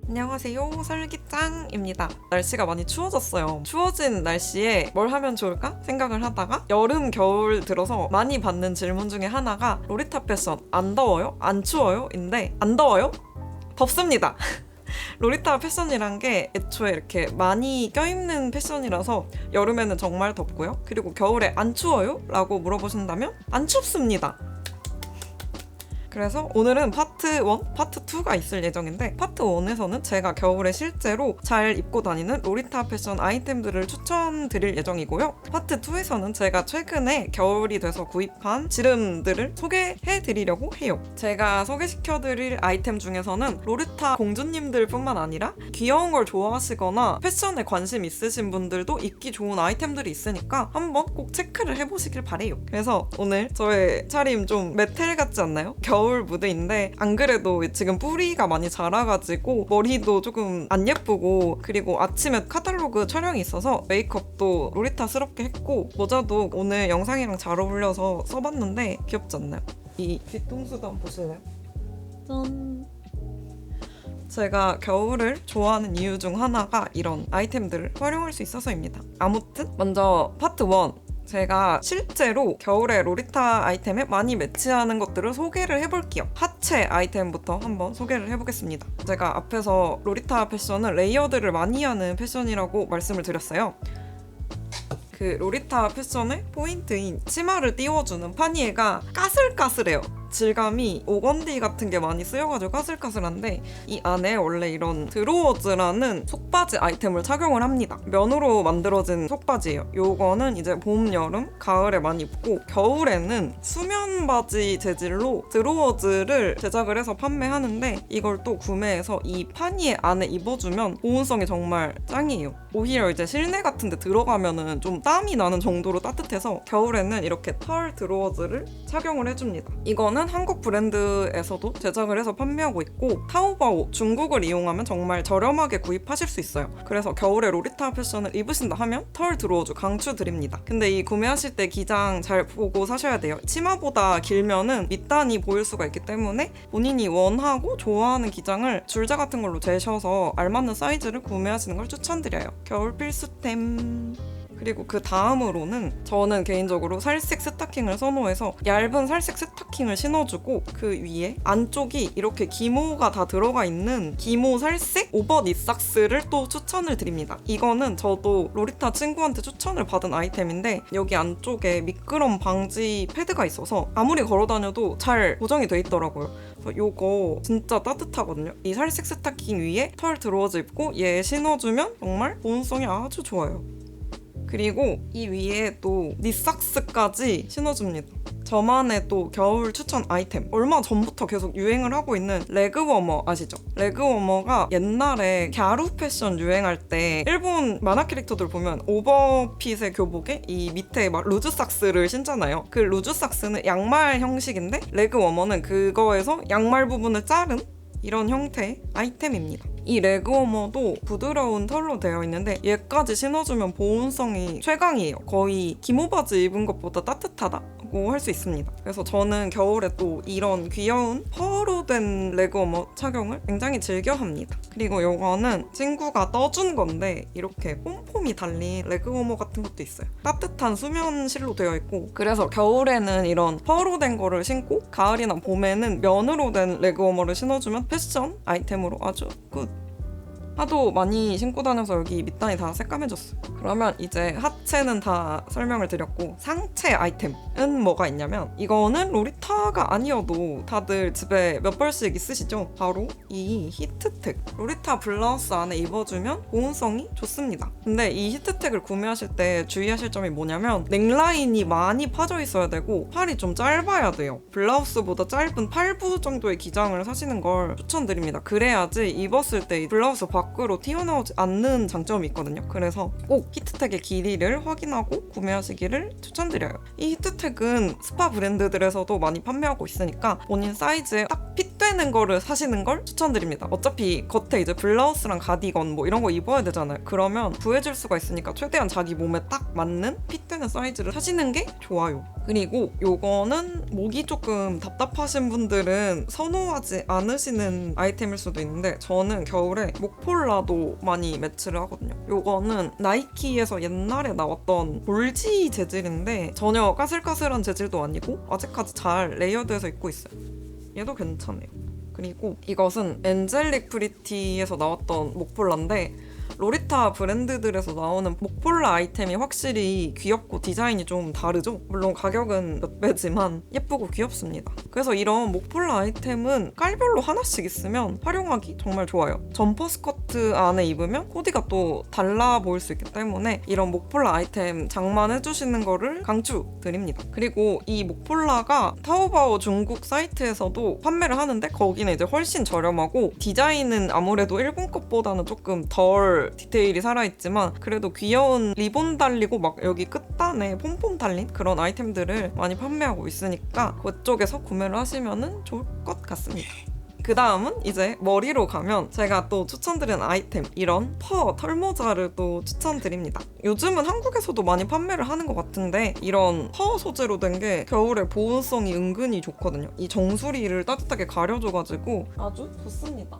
안녕하세요, 설기짱입니다. 날씨가 많이 추워졌어요. 추워진 날씨에 뭘 하면 좋을까 생각을 하다가 여름, 겨울 들어서 많이 받는 질문 중에 하나가 로리타 패션 안 더워요? 안 추워요? 인데 안 더워요? 덥습니다. 로리타 패션이란 게 애초에 이렇게 많이 껴입는 패션이라서 여름에는 정말 덥고요. 그리고 겨울에 안 추워요? 라고 물어보신다면 안 춥습니다. 그래서 오늘은 파트 1, 파트 2가 있을 예정인데 파트 1에서는 제가 겨울에 실제로 잘 입고 다니는 로리타 패션 아이템들을 추천드릴 예정이고요. 파트 2에서는 제가 최근에 겨울이 돼서 구입한 지름들을 소개해드리려고 해요. 제가 소개시켜드릴 아이템 중에서는 로리타 공주님들 뿐만 아니라 귀여운 걸 좋아하시거나 패션에 관심 있으신 분들도 입기 좋은 아이템들이 있으니까 한번 꼭 체크를 해보시길 바래요. 그래서 오늘 저의 차림 좀 메텔 같지 않나요? 겨울 무드인데 안 그래도 지금 뿌리가 많이 자라가지고 머리도 조금 안 예쁘고 그리고 아침에 카탈로그 촬영이 있어서 메이크업도 로리타스럽게 했고 모자도 오늘 영상이랑 잘 어울려서 써봤는데 귀엽지 않나요? 이 뒤통수도 한번 보실래요? 짠! 제가 겨울을 좋아하는 이유 중 하나가 이런 아이템들을 활용할 수 있어서입니다. 아무튼 먼저 파트 1 제가 실제로 겨울에 로리타 아이템에 많이 매치하는 것들을 소개를 해볼게요. 하체 아이템부터 한번 소개를 해보겠습니다. 제가 앞에서 로리타 패션은 레이어드를 많이 하는 패션이라고 말씀을 드렸어요. 그 로리타 패션의 포인트인 치마를 띄워주는 파니에가 까슬까슬해요. 질감이 오건디 같은 게 많이 쓰여가지고 까슬까슬한데 이 안에 원래 이런 드로워즈라는 속바지 아이템을 착용을 합니다. 면으로 만들어진 속바지예요. 요거는 이제 봄, 여름, 가을에 많이 입고 겨울에는 수면 바지 재질로 드로워즈를 제작을 해서 판매하는데 이걸 또 구매해서 이 파니에 안에 입어주면 보온성이 정말 짱이에요. 오히려 이제 실내 같은 데 들어가면은 좀 땀이 나는 정도로 따뜻해서 겨울에는 이렇게 털 드로워즈를 착용을 해줍니다. 이거는 한국 브랜드에서도 제작을 해서 판매하고 있고 타오바오 중국을 이용하면 정말 저렴하게 구입하실 수 있어요. 그래서 겨울에 로리타 패션을 입으신다 하면 털 드로워즈 강추드립니다. 근데 이 구매하실 때 기장 잘 보고 사셔야 돼요. 치마보다 길면은 밑단이 보일 수가 있기 때문에 본인이 원하고 좋아하는 기장을 줄자 같은 걸로 재셔서 알맞는 사이즈를 구매하시는 걸 추천드려요. 겨울 필수템. 그리고 그 다음으로는 저는 개인적으로 살색 스타킹을 선호해서 얇은 살색 스타킹을 신어주고 그 위에 안쪽이 이렇게 기모가 다 들어가 있는 기모 살색 오버 니삭스를 또 추천을 드립니다. 이거는 저도 로리타 친구한테 추천을 받은 아이템인데 여기 안쪽에 미끄럼 방지 패드가 있어서 아무리 걸어다녀도 잘 고정이 돼 있더라고요. 그래서 요거 진짜 따뜻하거든요. 이 살색 스타킹 위에 털 드로워즈 입고 얘 신어주면 정말 보온성이 아주 좋아요. 그리고 이 위에 또 니삭스까지 신어줍니다. 저만의 또 겨울 추천 아이템. 얼마 전부터 계속 유행을 하고 있는 레그워머 아시죠? 레그워머가 옛날에 갸루 패션 유행할 때 일본 만화 캐릭터들 보면 오버핏의 교복에 이 밑에 막 루즈삭스를 신잖아요. 그 루즈삭스는 양말 형식인데 레그워머는 그거에서 양말 부분을 자른 이런 형태의 아이템입니다. 이 레그워머도 부드러운 털로 되어 있는데 얘까지 신어주면 보온성이 최강이에요. 거의 기모바지 입은 것보다 따뜻하다고 할 수 있습니다. 그래서 저는 겨울에 또 이런 귀여운 펄로 된 레그워머 착용을 굉장히 즐겨합니다. 그리고 이거는 친구가 떠준 건데 이렇게 폼폼이 달린 레그워머 같은 것도 있어요. 따뜻한 수면실로 되어 있고 그래서 겨울에는 이런 펄로 된 거를 신고 가을이나 봄에는 면으로 된 레그워머를 신어주면 패션 아이템으로 아주 굿! 하도 많이 신고 다녀서 여기 밑단이 다 새까매졌어요. 그러면 이제 하체는 다 설명을 드렸고 상체 아이템은 뭐가 있냐면 이거는 로리타가 아니어도 다들 집에 몇 벌씩 있으시죠? 바로 이 히트텍. 로리타 블라우스 안에 입어주면 보온성이 좋습니다. 근데 이 히트텍을 구매하실 때 주의하실 점이 뭐냐면 넥라인이 많이 파져 있어야 되고 팔이 좀 짧아야 돼요. 블라우스보다 짧은 8부 정도의 기장을 사시는 걸 추천드립니다. 그래야지 입었을 때 블라우스 밖으로 튀어나오지 않는 장점이 있거든요. 그래서 꼭 히트텍의 길이를 확인하고 구매하시기를 추천드려요. 이 히트텍은 스파 브랜드들에서도 많이 판매하고 있으니까 본인 사이즈에 딱 핏되는 펴내는 거를 사시는 걸 추천드립니다. 어차피 겉에 이제 블라우스랑 가디건 뭐 이런 거 입어야 되잖아요. 그러면 구해질 수가 있으니까 최대한 자기 몸에 딱 맞는 핏되는 사이즈를 사시는 게 좋아요. 그리고 요거는 목이 조금 답답하신 분들은 선호하지 않으시는 아이템일 수도 있는데 저는 겨울에 목폴라도 많이 매치를 하거든요. 요거는 나이키에서 옛날에 나왔던 볼지 재질인데 전혀 까슬까슬한 재질도 아니고 아직까지 잘 레이어드해서 입고 있어요. 얘도 괜찮아요. 그리고 이것은 엔젤릭 프리티에서 나왔던 목폴라인데 로리타 브랜드들에서 나오는 목폴라 아이템이 확실히 귀엽고 디자인이 좀 다르죠? 물론 가격은 몇 배지만 예쁘고 귀엽습니다. 그래서 이런 목폴라 아이템은 깔별로 하나씩 있으면 활용하기 정말 좋아요. 점퍼 스커트 안에 입으면 코디가 또 달라 보일 수 있기 때문에 이런 목폴라 아이템 장만해주시는 거를 강추드립니다. 그리고 이 목폴라가 타오바오 중국 사이트에서도 판매를 하는데 거기는 이제 훨씬 저렴하고 디자인은 아무래도 일본 것보다는 조금 덜 디테일이 살아있지만 그래도 귀여운 리본 달리고 막 여기 끝단에 폼폼 달린 그런 아이템들을 많이 판매하고 있으니까 그쪽에서 구매를 하시면 좋을 것 같습니다. 그 다음은 이제 머리로 가면 제가 또 추천드리는 아이템 이런 퍼 털모자를 또 추천드립니다. 요즘은 한국에서도 많이 판매를 하는 것 같은데 이런 퍼 소재로 된 게 겨울에 보온성이 은근히 좋거든요. 이 정수리를 따뜻하게 가려줘가지고 아주 좋습니다.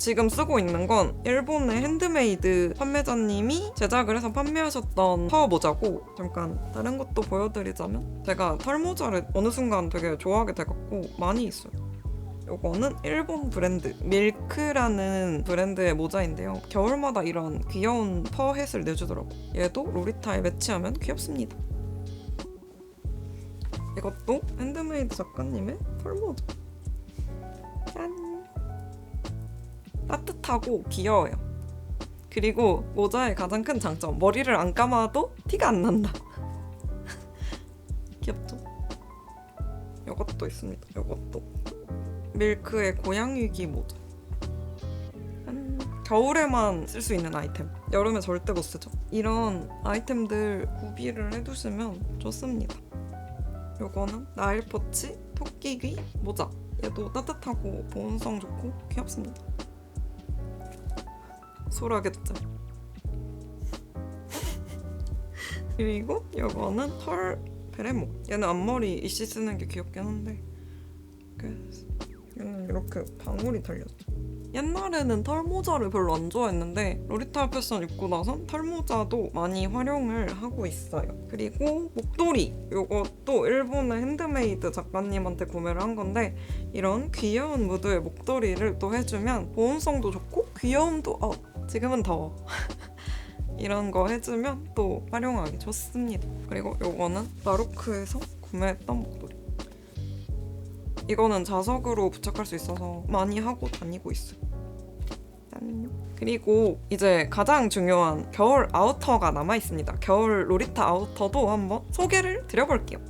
지금 쓰고 있는 건 일본의 핸드메이드 판매자님이 제작을 해서 판매하셨던 파워 모자고 잠깐 다른 것도 보여드리자면 제가 털모자를 어느 순간 되게 좋아하게 돼갖고 많이 있어요. 요거는 일본 브랜드 밀크라는 브랜드의 모자인데요. 겨울마다 이런 귀여운 퍼햇을 내주더라고요. 얘도 로리타에 매치하면 귀엽습니다. 이것도 핸드메이드 작가님의 털모자. 짠! 따뜻하고 귀여워요. 그리고 모자의 가장 큰 장점, 머리를 안 감아도 티가 안 난다. 귀엽죠? 이것도 있습니다. 이것도 밀크의 고양이귀 모자. 겨울에만 쓸 수 있는 아이템, 여름에 절대 못 쓰죠. 이런 아이템들 구비를 해두시면 좋습니다. 요거는 나일포치 토끼귀 모자. 얘도 따뜻하고 보온성 좋고 귀엽습니다. 소라겠죠. 그리고 이거는 털 베레모. 얘는 앞머리 이씨 쓰는 게 귀엽긴 한데 얘는 이렇게 방울이 달렸죠. 옛날에는 털모자를 별로 안 좋아했는데 로리타 패션 입고 나선 털모자도 많이 활용을 하고 있어요. 그리고 목도리, 이것도 일본의 핸드메이드 작가님한테 구매를 한 건데 이런 귀여운 무드의 목도리를 또 해주면 보온성도 좋고 귀여움도 지금은 더워. 이런 거 해주면 또 활용하기 좋습니다. 그리고 이거는 라루크에서 구매했던 목도리. 이거는 자석으로 부착할 수 있어서 많이 하고 다니고 있어요. 짠. 그리고 이제 가장 중요한 겨울 아우터가 남아있습니다. 겨울 로리타 아우터도 한번 소개를 드려볼게요.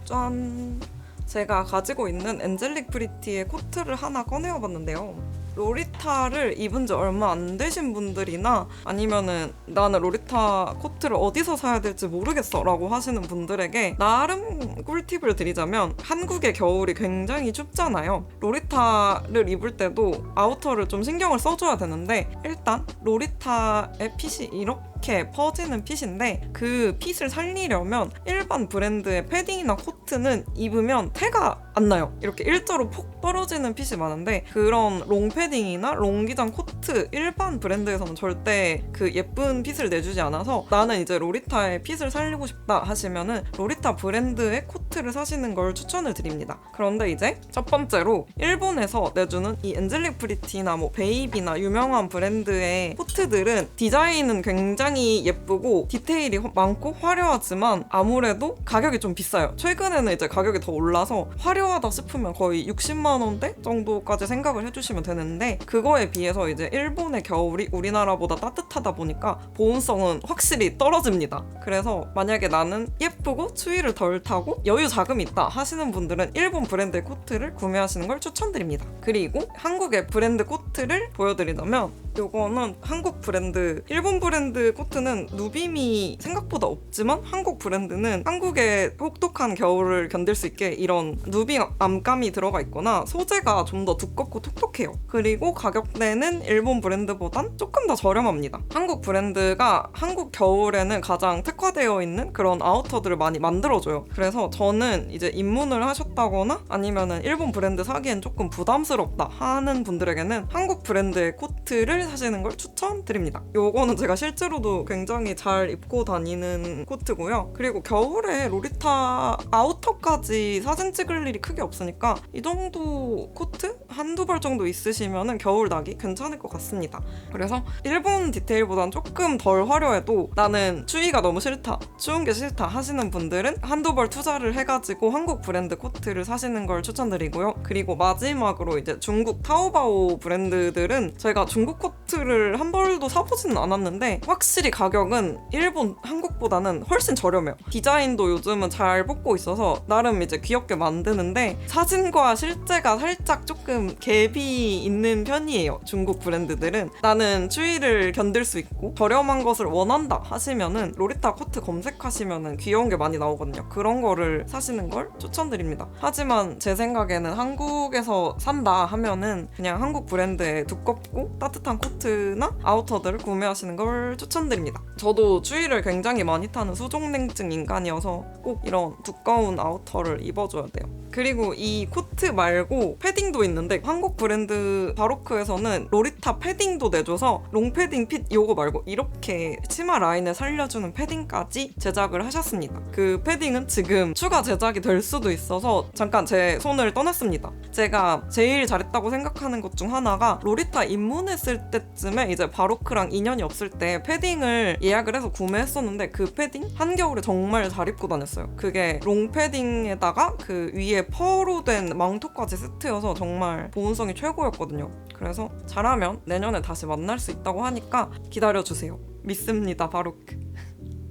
짠! 제가 가지고 있는 엔젤릭 프리티의 코트를 하나 꺼내와봤는데요. 로리타를 입은 지 얼마 안 되신 분들이나 아니면은 나는 로리타 코트를 어디서 사야 될지 모르겠어 라고 하시는 분들에게 나름 꿀팁을 드리자면 한국의 겨울이 굉장히 춥잖아요. 로리타를 입을 때도 아우터를 좀 신경을 써줘야 되는데 일단 로리타의 핏이 이렇게 퍼지는 핏인데 그 핏을 살리려면 일반 브랜드의 패딩이나 코트는 입으면 태가 안 나요. 이렇게 일자로 폭 떨어지는 핏이 많은데 그런 롱 패딩이나 롱 기장 코트 일반 브랜드에서는 절대 그 예쁜 핏을 내주지 않아서 나는 이제 로리타의 핏을 살리고 싶다 하시면은 로리타 브랜드의 코트를 사시는 걸 추천을 드립니다. 그런데 이제 첫 번째로 일본에서 내주는 이 엔젤릭 프리티나 뭐 베이비나 유명한 브랜드의 코트들은 디자인은 굉장히 예쁘고 디테일이 많고 화려하지만 아무래도 가격이 좀 비싸요. 최근에는 이제 가격이 더 올라서 화려하다 싶으면 거의 60만 원대 정도까지 생각을 해주시면 되는데 그거에 비해서 이제 일본의 겨울이 우리나라보다 따뜻하다 보니까 보온성은 확실히 떨어집니다. 그래서 만약에 나는 예쁘고 추위를 덜 타고 여유 자금이 있다 하시는 분들은 일본 브랜드의 코트를 구매하시는 걸 추천드립니다. 그리고 한국의 브랜드 코트를 보여드리자면 요거는 한국 브랜드, 일본 브랜드 코트는 누빔이 생각보다 없지만 한국 브랜드는 한국의 혹독한 겨울을 견딜 수 있게 이런 누빔 암감이 들어가 있거나 소재가 좀 더 두껍고 톡톡해요. 그리고 가격대는 일본 브랜드보단 조금 더 저렴합니다. 한국 브랜드가 한국 겨울에는 가장 특화되어 있는 그런 아우터들을 많이 만들어줘요. 그래서 저는 이제 입문을 하셨다거나 아니면은 일본 브랜드 사기엔 조금 부담스럽다 하는 분들에게는 한국 브랜드의 코트를 사시는 걸 추천드립니다. 요거는 제가 실제로도 굉장히 잘 입고 다니는 코트고요. 그리고 겨울에 로리타 아우터까지 사진 찍을 일이 크게 없으니까 이 정도 코트? 한두 벌 정도 있으시면 겨울 나기 괜찮을 것 같습니다. 그래서 일본 디테일보단 조금 덜 화려해도 나는 추위가 너무 싫다, 추운 게 싫다 하시는 분들은 한두 벌 투자를 해가지고 한국 브랜드 코트를 사시는 걸 추천드리고요. 그리고 마지막으로 이제 중국 타오바오 브랜드들은 제가 중국 코트를 한 벌도 사보지는 않았는데 확실히 가격은 일본, 한국보다는 훨씬 저렴해요. 디자인도 요즘은 잘 뽑고 있어서 나름 이제 귀엽게 만드는데 사진과 실제가 살짝 조금 갭이 있는 편이에요. 중국 브랜드들은. 나는 추위를 견딜 수 있고 저렴한 것을 원한다 하시면은 로리타 코트 검색하시면은 귀여운 게 많이 나오거든요. 그런 거를 사시는 걸 추천드립니다. 하지만 제 생각에는 한국에서 산다 하면은 그냥 한국 브랜드의 두껍고 따뜻한 코트나 아우터들을 구매하시는 걸 추천드립니다. 저도 추위를 굉장히 많이 타는 수족냉증 인간이어서 꼭 이런 두꺼운 아우터를 입어줘야 돼요. 그리고 이 코트 말고 패딩도 있는데 한국 브랜드 바로크에서는 로리타 패딩도 내줘서 롱패딩 핏 요거 말고 이렇게 치마 라인을 살려주는 패딩까지 제작을 하셨습니다. 그 패딩은 지금 추가 제작이 될 수도 있어서 잠깐 제 손을 떠났습니다. 제가 제일 잘했다고 생각하는 것 중 하나가 로리타 입문했을 때쯤에 이제 바로크랑 인연이 없을 때 패딩을 예약을 해서 구매했었는데 그 패딩 한겨울에 정말 잘 입고 다녔어요. 그게 롱패딩에다가 그 위에 펄로 된 망토까지 세트여서 정말 보온성이 최고였거든요. 그래서 잘하면 내년에 다시 만날 수 있다고 하니까 기다려주세요. 믿습니다, 바로크.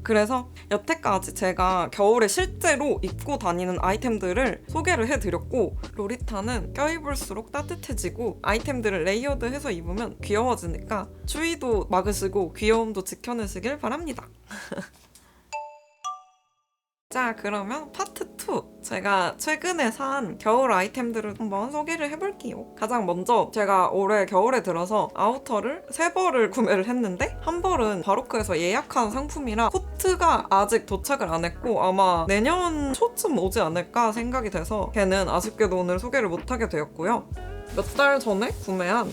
그래서 여태까지 제가 겨울에 실제로 입고 다니는 아이템들을 소개를 해드렸고 로리타는 껴입을수록 따뜻해지고 아이템들을 레이어드해서 입으면 귀여워지니까 추위도 막으시고 귀여움도 지켜내시길 바랍니다. 자, 그러면 파트 2! 제가 최근에 산 겨울 아이템들을 한번 소개를 해볼게요. 가장 먼저 제가 올해 겨울에 들어서 아우터를 3벌을 구매를 했는데 한 벌은 바로크에서 예약한 상품이라 코트가 아직 도착을 안 했고 아마 내년 초쯤 오지 않을까 생각이 돼서 걔는 아쉽게도 오늘 소개를 못하게 되었고요. 몇 달 전에 구매한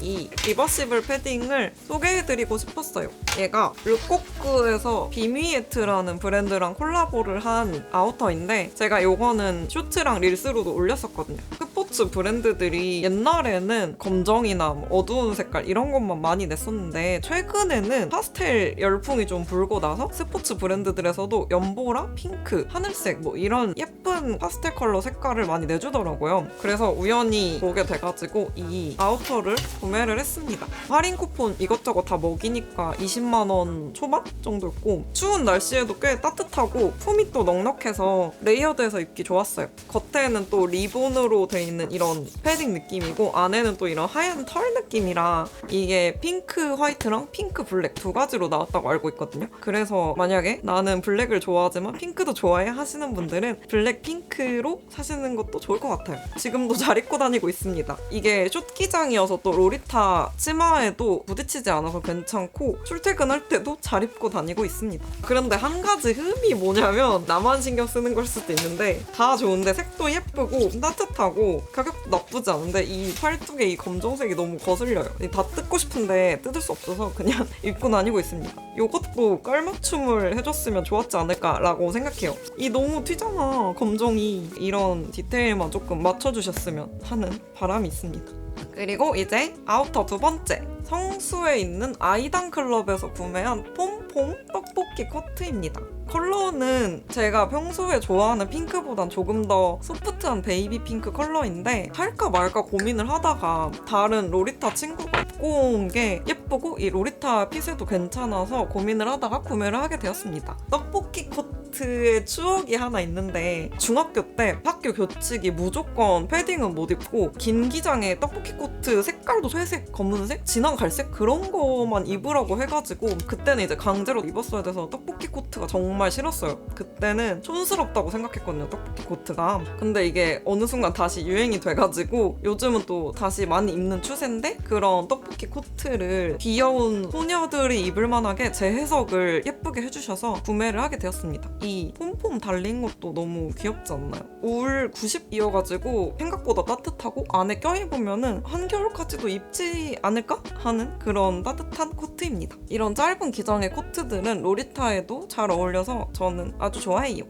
이 리버시블 패딩을 소개해드리고 싶었어요. 얘가 르꼬크에서 비미에트라는 브랜드랑 콜라보를 한 아우터인데 제가 요거는 쇼츠랑 릴스로도 올렸었거든요. 스포츠 브랜드들이 옛날에는 검정이나 뭐 어두운 색깔 이런 것만 많이 냈었는데 최근에는 파스텔 열풍이 좀 불고 나서 스포츠 브랜드들에서도 연보라, 핑크, 하늘색 뭐 이런 예쁜 파스텔 컬러 색깔을 많이 내주더라고요. 그래서 우연히 보게 돼가지고 이 아우터를 구매를 했습니다. 할인 쿠폰 이것저것 다 먹이니까 20만원 초반 정도였고 추운 날씨에도 꽤 따뜻하고 폼이 또 넉넉해서 레이어드해서 입기 좋았어요. 겉에는 또 리본으로 돼 있는 이런 패딩 느낌이고 안에는 또 이런 하얀 털 느낌이라 이게 핑크 화이트랑 핑크 블랙 두 가지로 나왔다고 알고 있거든요. 그래서 만약에 나는 블랙을 좋아하지만 핑크도 좋아해 하시는 분들은 블랙 핑크로 사시는 것도 좋을 것 같아요. 지금도 잘 입고 다니고 있습니다. 이게 숏기장이어서 또 로리타 치마에도 부딪히지 않아서 괜찮고 출퇴근할 때도 잘 입고 다니고 있습니다. 그런데 한 가지 흠이 뭐냐면 나만 신경 쓰는 걸 수도 있는데 다 좋은데 색도 예쁘고 따뜻하고 가격도 나쁘지 않은데 이 팔뚝에 이 검정색이 너무 거슬려요. 다 뜯고 싶은데 뜯을 수 없어서 그냥 입고 다니고 있습니다. 이것도 깔맞춤을 해줬으면 좋았지 않을까라고 생각해요. 이 너무 튀잖아, 검정이. 이런 디테일만 조금 맞춰주셨으면 하는 바람이 있습니다. 그리고 이제 아우터 두 번째, 성수에 있는 아이당 클럽에서 구매한 폼폼 떡볶이 코트입니다. 컬러는 제가 평소에 좋아하는 핑크보단 조금 더 소프트한 베이비 핑크 컬러인데 할까 말까 고민을 하다가 다른 로리타 친구가 입고 온 게 예쁘고 이 로리타 핏에도 괜찮아서 고민을 하다가 구매를 하게 되었습니다. 떡볶이 코트의 추억이 하나 있는데 중학교 때 학교 교칙이 무조건 패딩은 못 입고 긴 기장에 떡볶이 코트 색깔도 회색, 검은색, 진한 갈색 그런 거만 입으라고 해가지고 그때는 이제 강제로 입었어야 돼서 떡볶이 코트가 정말 싫었어요. 그때는 촌스럽다고 생각했거든요, 떡볶이 코트가. 근데 이게 어느 순간 다시 유행이 돼가지고 요즘은 또 다시 많이 입는 추세인데 그런 떡볶이 코트를 귀여운 소녀들이 입을 만하게 재해석을 예쁘게 해주셔서 구매를 하게 되었습니다. 이 폼폼 달린 것도 너무 귀엽지 않나요? 올 90이어가지고 생각보다 따뜻하고 안에 껴입으면은 한겨울까지도 입지 않을까 하는 그런 따뜻한 코트입니다. 이런 짧은 기장의 코트들은 로리타에도 잘 어울려서 저는 아주 좋아해요.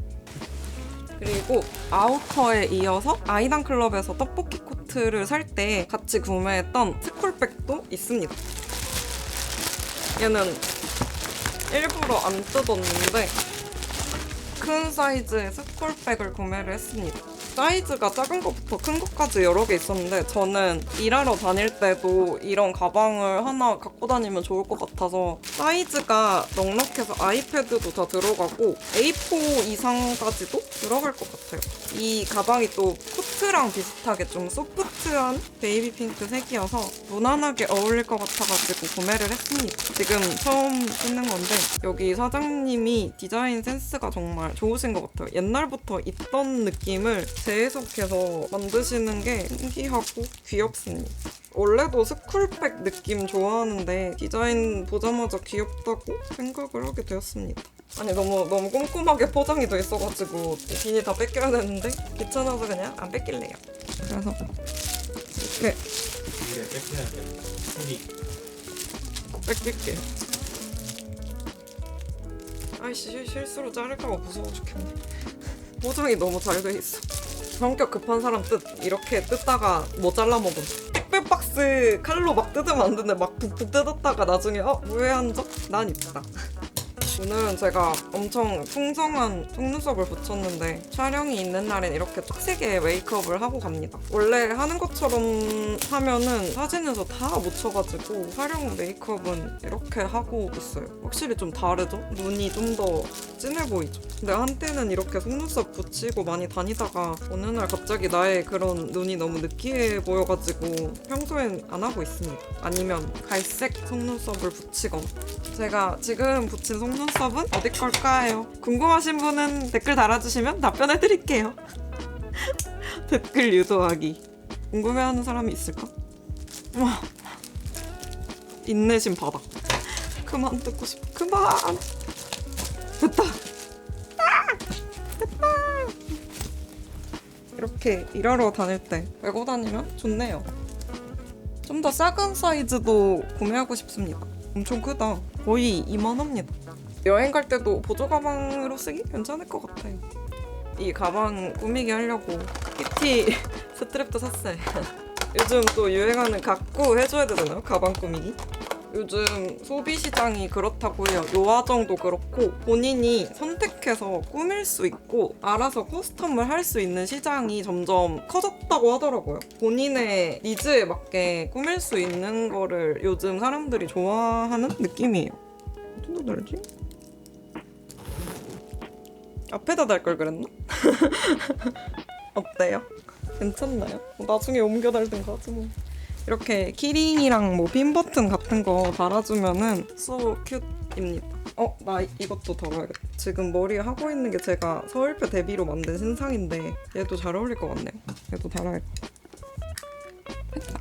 그리고 아우터에 이어서 아이단클럽에서 떡볶이 코트를 살 때 같이 구매했던 스쿨백도 있습니다. 얘는 일부러 안 뜯었는데 큰 사이즈의 스쿨백을 구매를 했습니다. 사이즈가 작은 것부터 큰 것까지 여러 개 있었는데 저는 일하러 다닐 때도 이런 가방을 하나 갖고 다니면 좋을 것 같아서 사이즈가 넉넉해서 아이패드도 다 들어가고 A4 이상까지도 들어갈 것 같아요. 이 가방이 또 코트랑 비슷하게 좀 소프트한 베이비 핑크 색이어서 무난하게 어울릴 것 같아가지고 구매를 했습니다. 지금 처음 쓰는 건데 여기 사장님이 디자인 센스가 정말 좋으신 것 같아요. 옛날부터 있던 느낌을 재해석해서 만드시는 게 신기하고 귀엽습니다. 원래도 스쿨백 느낌 좋아하는데 디자인 보자마자 귀엽다고 생각을 하게 되었습니다. 아니 너무 꼼꼼하게 포장이 돼 있어가지고 비닐 다 뺏겨야 되는데 귀찮아서 그냥 안 뺏길래요. 그래서 이렇게 뺏길게요. 아이씨 실수로 자를까봐 무서워 죽겠네. 포장이 너무 잘 돼 있어. 성격 급한 사람 뜻 이렇게 뜯다가 뭐 잘라먹은 택배 박스 칼로 막 뜯으면 안 되는데 막 북북 뜯었다가 나중에 후회한 적? 난 있다. 오늘은 제가 엄청 풍성한 속눈썹을 붙였는데 촬영이 있는 날엔 이렇게 빡세게 메이크업을 하고 갑니다. 원래 하는 것처럼 하면은 사진에서 다 묻혀가지고 촬영 메이크업은 이렇게 하고 있어요. 확실히 좀 다르죠? 눈이 좀 더 진해 보이죠? 근데 한때는 이렇게 속눈썹 붙이고 많이 다니다가 어느 날 갑자기 나의 그런 눈이 너무 느끼해 보여가지고 평소엔 안 하고 있습니다. 아니면 갈색 속눈썹을 붙이거나. 제가 지금 붙인 속눈썹은 어디 걸까요? 궁금하신 분은 댓글 달아주시면 답변해드릴게요. 댓글 유도하기. 궁금해하는 사람이 있을까? 인내심 바닥. 그만 듣고 싶어. 그만. 됐다. 됐다. 이렇게 일하러 다닐 때 메고 다니면 좋네요. 좀 더 작은 사이즈도 구매하고 싶습니다. 엄청 크다. 거의 2만원입니다. 여행 갈 때도 보조 가방으로 쓰기 괜찮을 것 같아요. 이 가방 꾸미기 하려고 키티 스트랩도 샀어요. 요즘 또 유행하는 가꾸 해줘야 되잖아요, 가방 꾸미기. 요즘 소비 시장이 그렇다고 해요. 요아정도 그렇고 본인이 선택해서 꾸밀 수 있고 알아서 커스텀을 할 수 있는 시장이 점점 커졌다고 하더라고요. 본인의 니즈에 맞게 꾸밀 수 있는 거를 요즘 사람들이 좋아하는 느낌이에요. 어디다 달지? 앞에다 달 걸 그랬나? 어때요? 괜찮나요? 나중에 옮겨 달든가 하지 뭐. 이렇게 키링이랑 뭐 핀 버튼 같은 거 달아주면은 so cute입니다. 나 이것도 달아야겠다. 지금 머리에 하고 있는 게 제가 서울표 데뷔로 만든 신상인데 얘도 잘 어울릴 것 같네요. 얘도 달아야겠다. 됐다.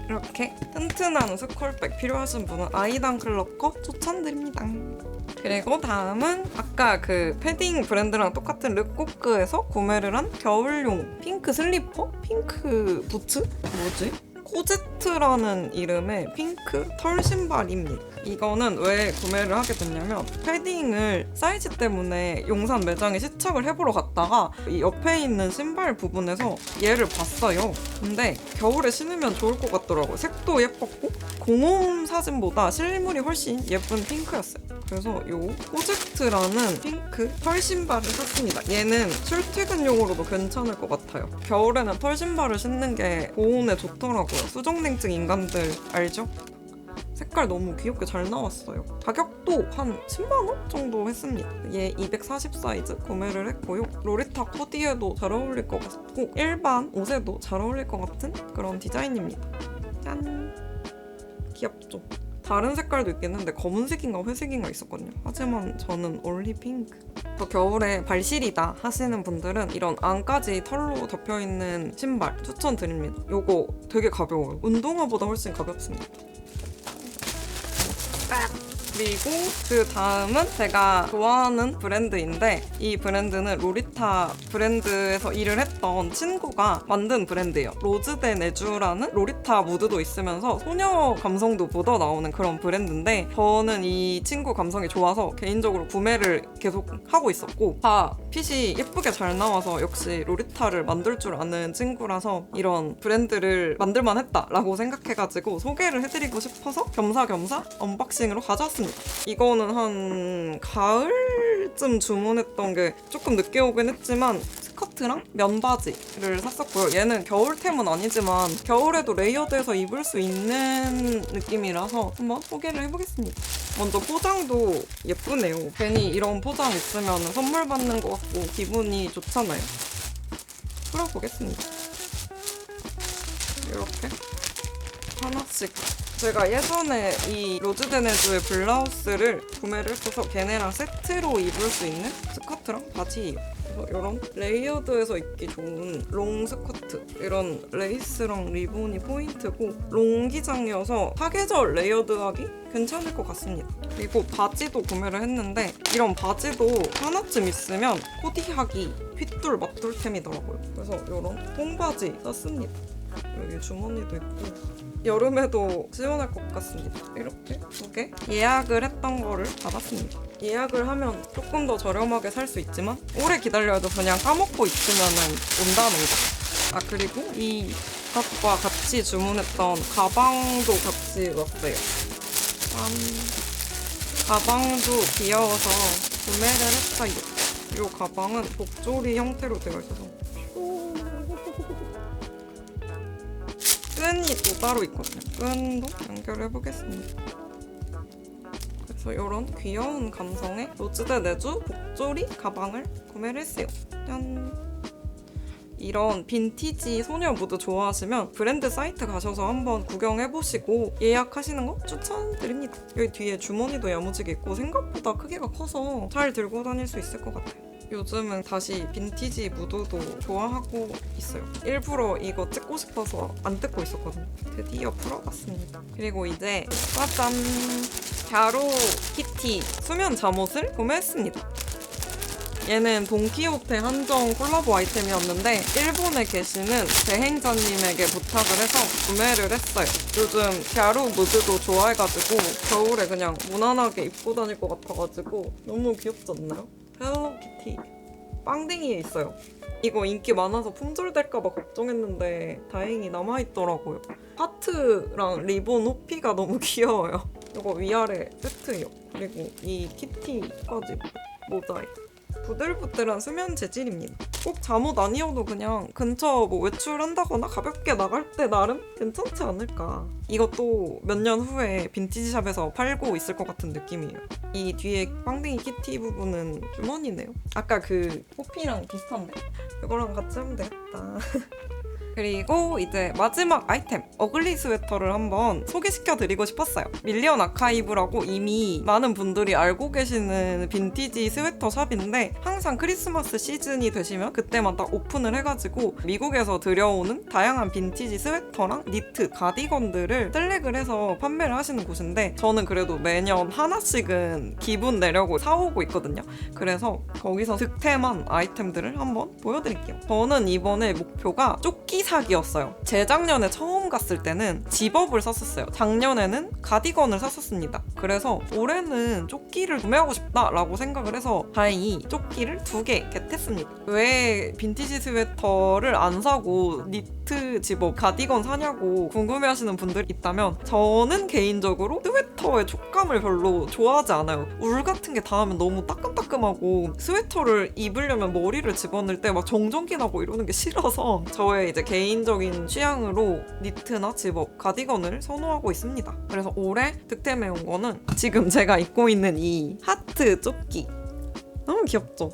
이렇게 튼튼한 스쿨백 필요하신 분은 아이단클럽 거 추천드립니다. 그리고 다음은 아까 그 패딩 브랜드랑 똑같은 르꼬크에서 구매를 한 겨울용 핑크 슬리퍼? 핑크 부츠? 뭐지? 코제트라는 이름의 핑크 털 신발입니다. 이거는 왜 구매를 하게 됐냐면 패딩을 사이즈 때문에 용산 매장에 시착을 해보러 갔다가 이 옆에 있는 신발 부분에서 얘를 봤어요. 근데 겨울에 신으면 좋을 것 같더라고요. 색도 예뻤고 공홈 사진보다 실물이 훨씬 예쁜 핑크였어요. 그래서 요 포젝트라는 핑크 털 신발을 샀습니다. 얘는 출퇴근용으로도 괜찮을 것 같아요. 겨울에는 털 신발을 신는 게 보온에 좋더라고요. 수족냉증 인간들 알죠? 색깔 너무 귀엽게 잘 나왔어요. 가격도 한 10만원 정도 했습니다. 얘 240 사이즈 구매를 했고요. 로리타 코디에도 잘 어울릴 것 같고 일반 옷에도 잘 어울릴 것 같은 그런 디자인입니다. 짠! 귀엽죠? 다른 색깔도 있겠는데 검은색인가 회색인가 있었거든요. 하지만 저는 올리 핑크. 더 겨울에 발시리다 하시는 분들은 이런 안까지 털로 덮여있는 신발 추천드립니다. 요거 되게 가벼워요. 운동화보다 훨씬 가볍습니다. 그리고 그 다음은 제가 좋아하는 브랜드인데 이 브랜드는 로리타 브랜드에서 일을 했던 친구가 만든 브랜드예요. 로즈 데 네주라는 로리타 무드도 있으면서 소녀 감성도 묻어나오는 그런 브랜드인데 저는 이 친구 감성이 좋아서 개인적으로 구매를 계속 하고 있었고 다 핏이 예쁘게 잘 나와서 역시 로리타를 만들 줄 아는 친구라서 이런 브랜드를 만들만 했다라고 생각해가지고 소개를 해드리고 싶어서 겸사겸사 언박싱으로 가져왔습니다. 이거는 한 가을쯤 주문했던 게 조금 늦게 오긴 했지만 스커트랑 면바지를 샀었고요. 얘는 겨울템은 아니지만 겨울에도 레이어드해서 입을 수 있는 느낌이라서 한번 소개를 해보겠습니다. 먼저 포장도 예쁘네요. 괜히 이런 포장 있으면 선물 받는 것 같고 기분이 좋잖아요. 풀어보겠습니다. 이렇게 하나씩. 제가 예전에 이 로즈데네즈의 블라우스를 구매를 했어서 걔네랑 세트로 입을 수 있는 스커트랑 바지예요. 그래서 이런 레이어드해서 입기 좋은 롱 스커트, 이런 레이스랑 리본이 포인트고 롱 기장이어서 사계절 레이어드하기 괜찮을 것 같습니다. 그리고 바지도 구매를 했는데 이런 바지도 하나쯤 있으면 코디하기 핏돌 맞돌템이더라고요. 그래서 이런 통바지 샀습니다. 여기 주머니도 있고 여름에도 시원할 것 같습니다. 이렇게 2개 예약을 했던 거를 받았습니다. 예약을 하면 조금 더 저렴하게 살 수 있지만 오래 기다려도 그냥 까먹고 있으면 온다는 거. 아 그리고 이것과 같이 주문했던 가방도 같이 왔어요. 짠! 가방도 귀여워서 구매를 했어요. 이 가방은 복조리 형태로 되어 있어서 끈이 또 따로 있거든요. 끈도 연결해 보겠습니다. 그래서 이런 귀여운 감성의 로즈데 네주 복조리 가방을 구매를 했어요. 짠! 이런 빈티지 소녀 무드 좋아하시면 브랜드 사이트 가셔서 한번 구경해보시고 예약하시는 거 추천드립니다. 여기 뒤에 주머니도 야무지게 있고 생각보다 크기가 커서 잘 들고 다닐 수 있을 것 같아요. 요즘은 다시 빈티지 무드도 좋아하고 있어요. 일부러 이거 찍고 싶어서 안 뜯고 있었거든요. 드디어 풀어봤습니다. 그리고 이제 짜잔! 갸루 키티 수면 잠옷을 구매했습니다. 얘는 돈키호테 한정 콜라보 아이템이었는데 일본에 계시는 대행자님에게 부탁을 해서 구매를 했어요. 요즘 갸루 무드도 좋아해가지고 겨울에 그냥 무난하게 입고 다닐 것 같아가지고 너무 귀엽지 않나요? 헬로키티 빵댕이에 있어요. 이거 인기 많아서 품절될까봐 걱정했는데 다행히 남아있더라고요. 하트랑 리본 호피가 너무 귀여워요. 이거 위아래 세트예요. 그리고 이 키티까지 모자에 부들부들한 수면 재질입니다. 꼭 잠옷 아니어도 그냥 근처 뭐 외출한다거나 가볍게 나갈 때 나름 괜찮지 않을까. 이것도 몇 년 후에 빈티지샵에서 팔고 있을 것 같은 느낌이에요. 이 뒤에 빵댕이 키티 부분은 주머니네요. 아까 그 호피랑 비슷한데? 이거랑 같이 하면 되겠다. 그리고 이제 마지막 아이템 어글리 스웨터를 한번 소개시켜드리고 싶었어요. 밀리언 아카이브라고 이미 많은 분들이 알고 계시는 빈티지 스웨터 샵인데 항상 크리스마스 시즌이 되시면 그때만 딱 오픈을 해가지고 미국에서 들여오는 다양한 빈티지 스웨터랑 니트, 가디건들을 셀렉을 해서 판매를 하시는 곳인데 저는 그래도 매년 하나씩은 기분 내려고 사오고 있거든요. 그래서 거기서 득템한 아이템들을 한번 보여드릴게요. 저는 이번에 목표가 조끼 사기였어요. 재작년에 처음 갔을 때는 집업을 샀었어요. 작년에는 가디건을 샀었습니다. 그래서 올해는 조끼를 구매하고 싶다라고 생각을 해서 다행히 조끼를 2개 겟했습니다. 왜 빈티지 스웨터를 안 사고 니트 니트 집업 가디건 사냐고 궁금해하시는 분들 있다면 저는 개인적으로 스웨터의 촉감을 별로 좋아하지 않아요. 울 같은 게 닿으면 너무 따끔따끔하고 스웨터를 입으려면 머리를 집어넣을 때 막 정전기 나고 이러는 게 싫어서 저의 이제 개인적인 취향으로 니트나 집업, 가디건을 선호하고 있습니다. 그래서 올해 득템해온 거는 지금 제가 입고 있는 이 하트 조끼. 너무 귀엽죠?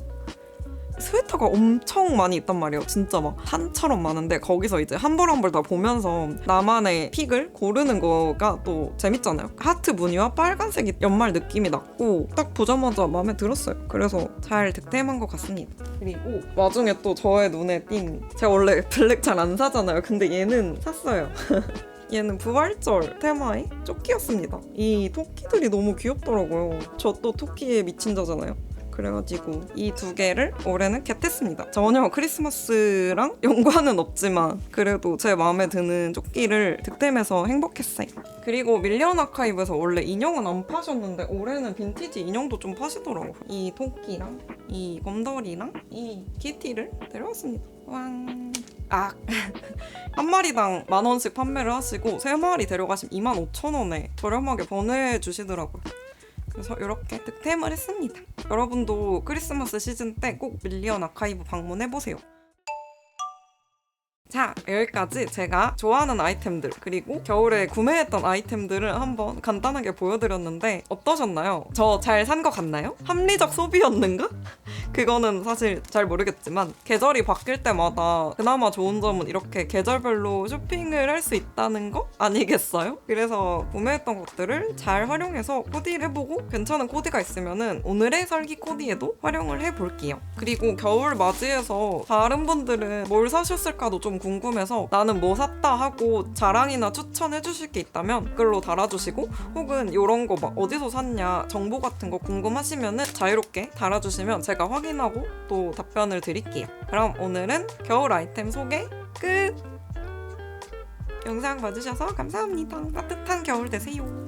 스웨터가 엄청 많이 있단 말이에요. 진짜 막 산처럼 많은데 거기서 이제 한 벌 한 벌 다 보면서 나만의 픽을 고르는 거가 또 재밌잖아요. 하트 무늬와 빨간색이 연말 느낌이 났고 딱 보자마자 마음에 들었어요. 그래서 잘 득템한 것 같습니다. 그리고 와중에 또 저의 눈에 띈, 제가 원래 블랙 잘 안 사잖아요. 근데 얘는 샀어요. 얘는 부활절 테마의 조끼였습니다. 이 토끼들이 너무 귀엽더라고요. 저 또 토끼에 미친 자잖아요. 그래가지고 이 두 개를 올해는 겟했습니다. 전혀 크리스마스랑 연관은 없지만 그래도 제 마음에 드는 조끼를 득템해서 행복했어요. 그리고 밀리언 아카이브에서 원래 인형은 안 파셨는데 올해는 빈티지 인형도 좀 파시더라고요. 이 토끼랑 이 곰돌이랑 이 키티를 데려왔습니다. 왕. 한 마리당 10,000원씩 판매를 하시고 3마리 데려가시면 25,000원에 저렴하게 보내주시더라고요. 그래서 이렇게 득템을 했습니다. 여러분도 크리스마스 시즌 때 꼭 밀리언 아카이브 방문해보세요. 자, 여기까지 제가 좋아하는 아이템들 그리고 겨울에 구매했던 아이템들을 한번 간단하게 보여드렸는데 어떠셨나요? 저 잘 산 것 같나요? 합리적 소비였는가? 그거는 사실 잘 모르겠지만 계절이 바뀔 때마다 그나마 좋은 점은 이렇게 계절별로 쇼핑을 할 수 있다는 거 아니겠어요? 그래서 구매했던 것들을 잘 활용해서 코디를 해보고 괜찮은 코디가 있으면은 오늘의 설기 코디에도 활용을 해볼게요. 그리고 겨울 맞이해서 다른 분들은 뭘 사셨을까도 좀 궁금해서 나는 뭐 샀다 하고 자랑이나 추천해 주실 게 있다면 댓글로 달아주시고 혹은 이런 거 막 어디서 샀냐 정보 같은 거 궁금하시면은 자유롭게 달아주시면 제가 확인하고 또 답변을 드릴게요. 그럼 오늘은 겨울 아이템 소개 끝! 영상 봐주셔서 감사합니다. 따뜻한 겨울 되세요.